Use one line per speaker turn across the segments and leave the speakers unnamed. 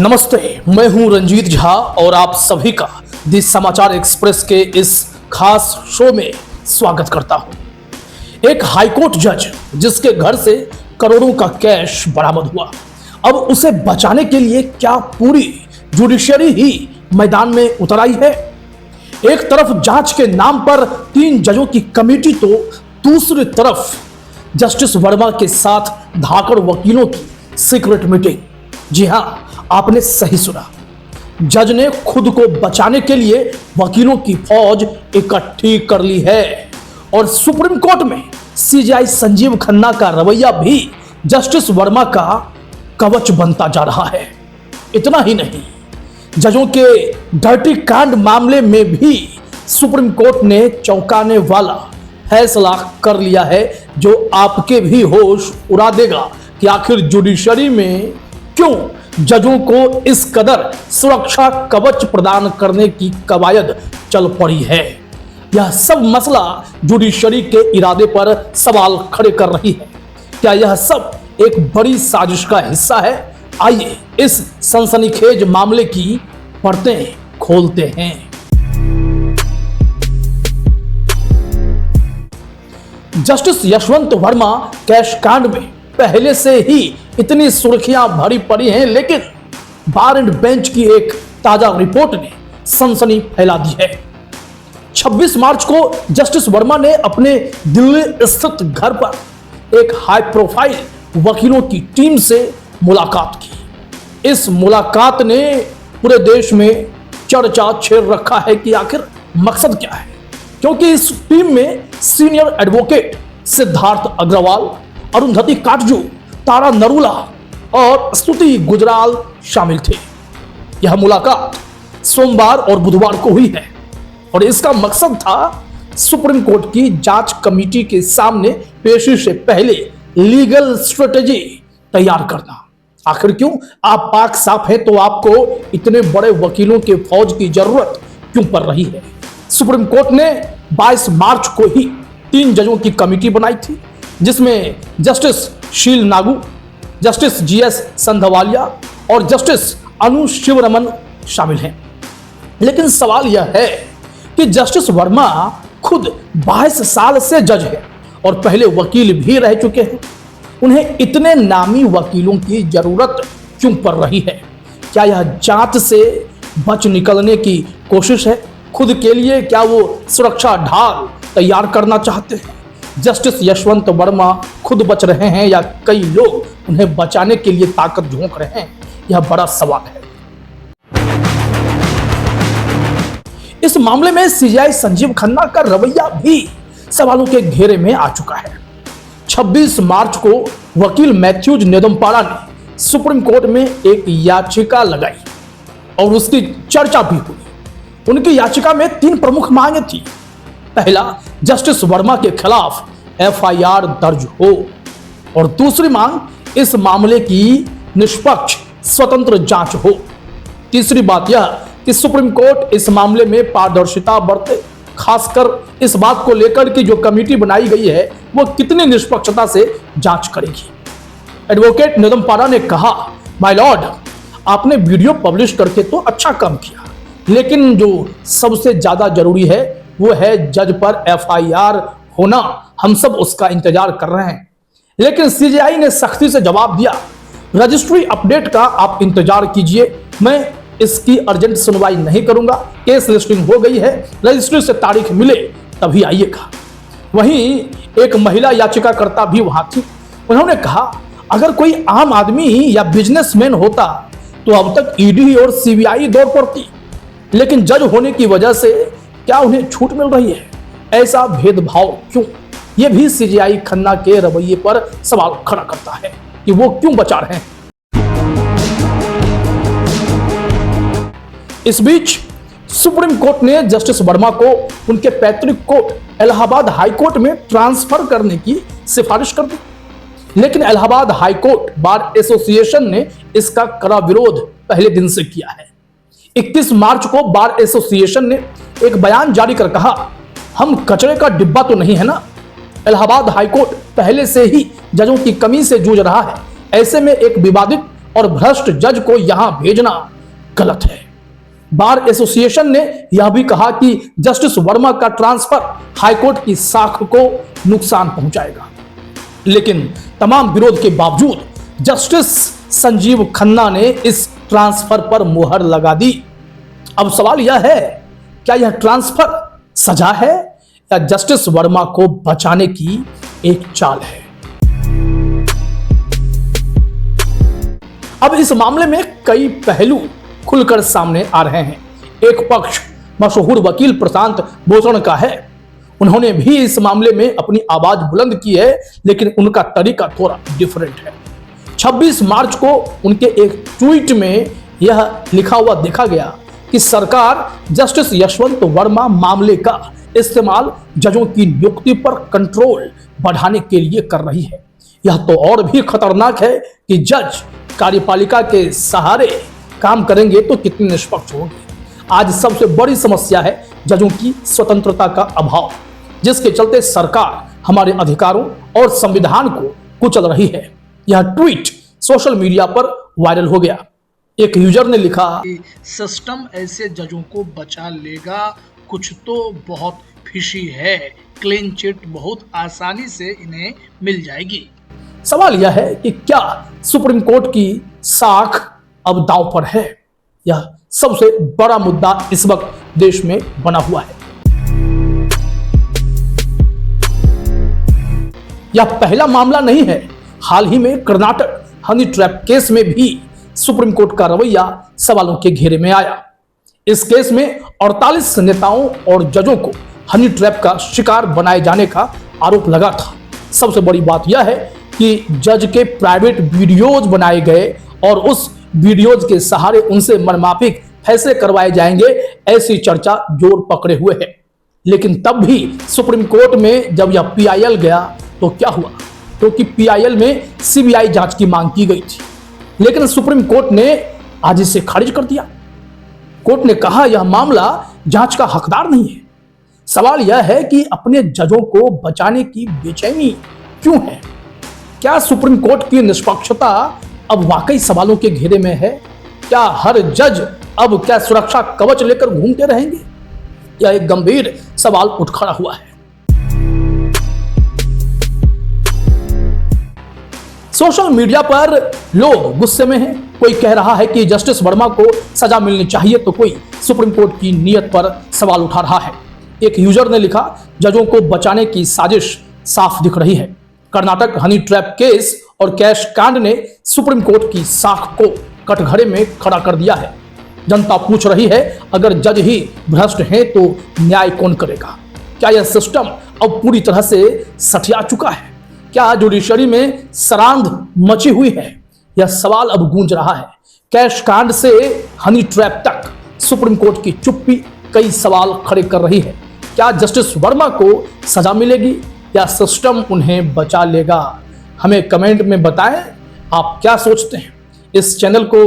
नमस्ते, मैं हूं रंजीत झा और आप सभी का दी समाचार एक्सप्रेस के इस खास शो में स्वागत करता हूं। एक हाईकोर्ट जज जिसके घर से करोड़ों का कैश बरामद हुआ, अब उसे बचाने के लिए क्या पूरी जुडिशरी ही मैदान में उतर आई है। एक तरफ जांच के नाम पर 3 जजों की कमेटी, तो दूसरी तरफ जस्टिस वर्मा के साथ धाकड़ वकीलों की सीक्रेट मीटिंग। जी हां, आपने सही सुना, जज ने खुद को बचाने के लिए वकीलों की फौज इकट्ठी कर ली है। और सुप्रीम कोर्ट में सीजेआई संजीव खन्ना का रवैया भी जस्टिस वर्मा का कवच बनता जा रहा है। इतना ही नहीं, जजों के डर्टी कांड मामले में भी सुप्रीम कोर्ट ने चौंकाने वाला फैसला कर लिया है, जो आपके भी होश उड़ा देगा कि आखिर जुडिशरी में क्यों जजों को इस कदर सुरक्षा कवच प्रदान करने की कवायद चल पड़ी है। यह सब मसला जुडिशरी के इरादे पर सवाल खड़े कर रही है। क्या यह सब एक बड़ी साजिश का हिस्सा है? आइए इस सनसनीखेज मामले की परतें खोलते हैं। जस्टिस यशवंत वर्मा कैश कांड में पहले से ही इतनी सुर्खियां भरी पड़ी हैं, लेकिन बार एंड बेंच की एक ताजा रिपोर्ट ने सनसनी फैला दी है। 26 मार्च को जस्टिस वर्मा ने अपने दिल्ली स्थित घर पर एक हाई प्रोफाइल वकीलों की टीम से मुलाकात की। इस मुलाकात ने पूरे देश में चर्चा छेड़ रखा है कि आखिर मकसद क्या है, क्योंकि इस टीम में सीनियर एडवोकेट सिद्धार्थ अग्रवाल, अरुंधति काटजू, तारा नरूला और स्तुति गुजराल शामिल थे। यह मुलाकात सोमवार और बुधवार को हुई है और इसका मकसद था सुप्रीम कोर्ट की जांच कमेटी के सामने पेशी से पहले लीगल स्ट्रेटेजी तैयार करना। आखिर क्यों? आप पाक साफ है तो आपको इतने बड़े वकीलों के फौज की जरूरत क्यों पड़ रही है? सुप्रीम कोर्ट ने 22 मार्च को ही 3 जजों की कमेटी बनाई थी, जिसमें जस्टिस शील नागू, जस्टिस जीएस संधवालिया और जस्टिस अनु शिवरमन शामिल हैं। लेकिन सवाल यह है कि जस्टिस वर्मा खुद 22 साल से जज है और पहले वकील भी रह चुके हैं। उन्हें इतने नामी वकीलों की जरूरत क्यों पड़ रही है? क्या यह जांच से बच निकलने की कोशिश है? खुद के लिए क्या वो सुरक्षा ढाल तैयार करना चाहते हैं? जस्टिस यशवंत वर्मा खुद बच रहे हैं या कई लोग उन्हें बचाने के लिए ताकत झोंक रहे हैं? यह बड़ा सवाल है। इस मामले में सीजेआई संजीव खन्ना का रवैया भी सवालों के घेरे में आ चुका है। 26 मार्च को वकील मैथ्यूज नेदुम्पारा ने सुप्रीम कोर्ट में एक याचिका लगाई और उसकी चर्चा भी हुई। उनकी याचिका में 3 प्रमुख मांगे थी। पहला, जस्टिस वर्मा के खिलाफ एफआईआर दर्ज हो, और दूसरी मांग, इस मामले की निष्पक्ष स्वतंत्र जांच हो। तीसरी बात यह कि सुप्रीम कोर्ट इस मामले में पारदर्शिता बरते, खासकर इस बात को लेकर कि जो कमेटी बनाई गई है वो कितनी निष्पक्षता से जांच करेगी। एडवोकेट नेदुम्पारा ने कहा, माय लॉर्ड, आपने वीडियो पब्लिश करके तो अच्छा काम किया, लेकिन जो सबसे ज्यादा जरूरी है वो है जज पर एफआईआर होना। हम सब उसका इंतजार कर रहे हैं। लेकिन सीजेआई ने सख्ती से जवाब दिया, रजिस्ट्री अपडेट का आप इंतजार कीजिए, मैं इसकी अर्जेंट सुनवाई नहीं करूंगा। केस लिस्टिंग हो गई है, रजिस्ट्री से तारीख मिले तभी आइएगा। वहीं एक महिला याचिकाकर्ता भी वहां थी। उन्होंने कहा, अगर कोई आम आदमी या बिजनेसमैन होता तो अब तक ईडी और सीबीआई दौड़ पड़ती, लेकिन जज होने की वजह से क्या उन्हें छूट मिल रही है? ऐसा भेदभाव क्यों? यह भी सीजेआई खन्ना के रवैये पर सवाल खड़ा करता है कि वो क्यों बचा रहे हैं। इस बीच सुप्रीम कोर्ट ने जस्टिस वर्मा को उनके पैतृक कोर्ट इलाहाबाद हाई कोर्ट में ट्रांसफर करने की सिफारिश कर दी, लेकिन Allahabad high court bar association ने इसका कड़ा विरोध पहले दिन से किया है। 21 मार्च को बार एसोसिएशन ने एक बयान जारी कर कहा, हम कचरे का डिब्बा तो नहीं है ना। इलाहाबाद हाईकोर्ट पहले से ही जजों की कमी से जूझ रहा है। ऐसे में एक विवादित और भ्रष्ट जज को यहां भेजना गलत है। बार एसोसिएशन ने यह भी कहा कि जस्टिस वर्मा का ट्रांसफर हाईकोर्ट की साख को नुकसान पहुंचाएगा, लेकिन तमाम विरोध के बावजूद जस्टिस संजीव खन्ना ने इस ट्रांसफर पर मुहर लगा दी। अब सवाल यह है, क्या यह ट्रांसफर सजा है या जस्टिस वर्मा को बचाने की एक चाल है? अब इस मामले में कई पहलू खुलकर सामने आ रहे हैं। एक पक्ष मशहूर वकील प्रशांत भूषण का है। उन्होंने भी इस मामले में अपनी आवाज बुलंद की है, लेकिन उनका तरीका थोड़ा डिफरेंट है। 26 मार्च को उनके एक ट्वीट में यह लिखा हुआ देखा गया कि सरकार जस्टिस यशवंत वर्मा मामले का इस्तेमाल जजों की नियुक्ति पर कंट्रोल बढ़ाने के लिए कर रही है। यह तो और भी खतरनाक है कि जज कार्यपालिका के सहारे काम करेंगे तो कितने निष्पक्ष होंगे। आज सबसे बड़ी समस्या है जजों की स्वतंत्रता का अभाव, जिसके चलते सरकार हमारे अधिकारों और संविधान को कुचल रही है। यह ट्वीट सोशल मीडिया पर वायरल हो गया। एक यूजर ने लिखा,
सिस्टम ऐसे जजों को बचा लेगा, कुछ तो बहुत फिशी है, क्लीन चिट बहुत आसानी से इन्हें मिल जाएगी।
सवाल यह है कि क्या सुप्रीम कोर्ट की साख अब दांव पर है? यह सबसे बड़ा मुद्दा इस वक्त देश में बना हुआ है। यह पहला मामला नहीं है। हाल ही में कर्नाटक हनी ट्रैप केस में भी सुप्रीम कोर्ट का रवैया सवालों के घेरे में आया। इस केस में 48 नेताओं और जजों को हनी ट्रैप का शिकार बनाए जाने का आरोप लगा था। सबसे बड़ी बात यह है कि जज के प्राइवेट वीडियोज बनाए गए और उस वीडियोज के सहारे उनसे मनमाफिक फैसले करवाए जाएंगे, ऐसी चर्चा जोर पकड़े हुए है। लेकिन तब भी सुप्रीम कोर्ट में जब यह पीआईएल गया तो क्या हुआ? क्योंकि पीआईएल में सीबीआई जांच की मांग की गई थी, लेकिन सुप्रीम कोर्ट ने आज इसे खारिज कर दिया। कोर्ट ने कहा यह मामला जांच का हकदार नहीं है। सवाल यह है कि अपने जजों को बचाने की बेचैनी क्यों है? क्या सुप्रीम कोर्ट की निष्पक्षता अब वाकई सवालों के घेरे में है? क्या हर जज अब क्या सुरक्षा कवच लेकर घूमते रहेंगे? यह एक गंभीर सवाल उठ खड़ा हुआ है। सोशल मीडिया पर लोग गुस्से में हैं। कोई कह रहा है कि जस्टिस वर्मा को सजा मिलनी चाहिए, तो कोई सुप्रीम कोर्ट की नीयत पर सवाल उठा रहा है। एक यूजर ने लिखा, जजों को बचाने की साजिश साफ दिख रही है। कर्नाटक हनी ट्रैप केस और कैश कांड ने सुप्रीम कोर्ट की साख को कटघरे में खड़ा कर दिया है। जनता पूछ रही है, अगर जज ही भ्रष्ट हैं तो न्याय कौन करेगा? क्या यह सिस्टम अब पूरी तरह से सठिया चुका है? क्या जुडिशरी में सरांध मची हुई है? यह सवाल अब गूंज रहा है। कैश कांड से हनी ट्रैप तक सुप्रीम कोर्ट की चुप्पी कई सवाल खड़े कर रही है। क्या जस्टिस वर्मा को सजा मिलेगी या सिस्टम उन्हें बचा लेगा? हमें कमेंट में बताएं आप क्या सोचते हैं। इस चैनल को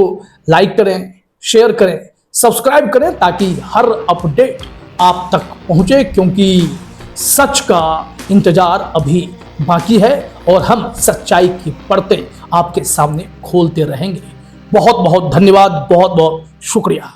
लाइक करें, शेयर करें, सब्सक्राइब करें ताकि हर अपडेट आप तक पहुंचे, क्योंकि सच का इंतजार अभी बाकी है और हम सच्चाई की परतें आपके सामने खोलते रहेंगे। बहुत बहुत धन्यवाद, बहुत बहुत शुक्रिया।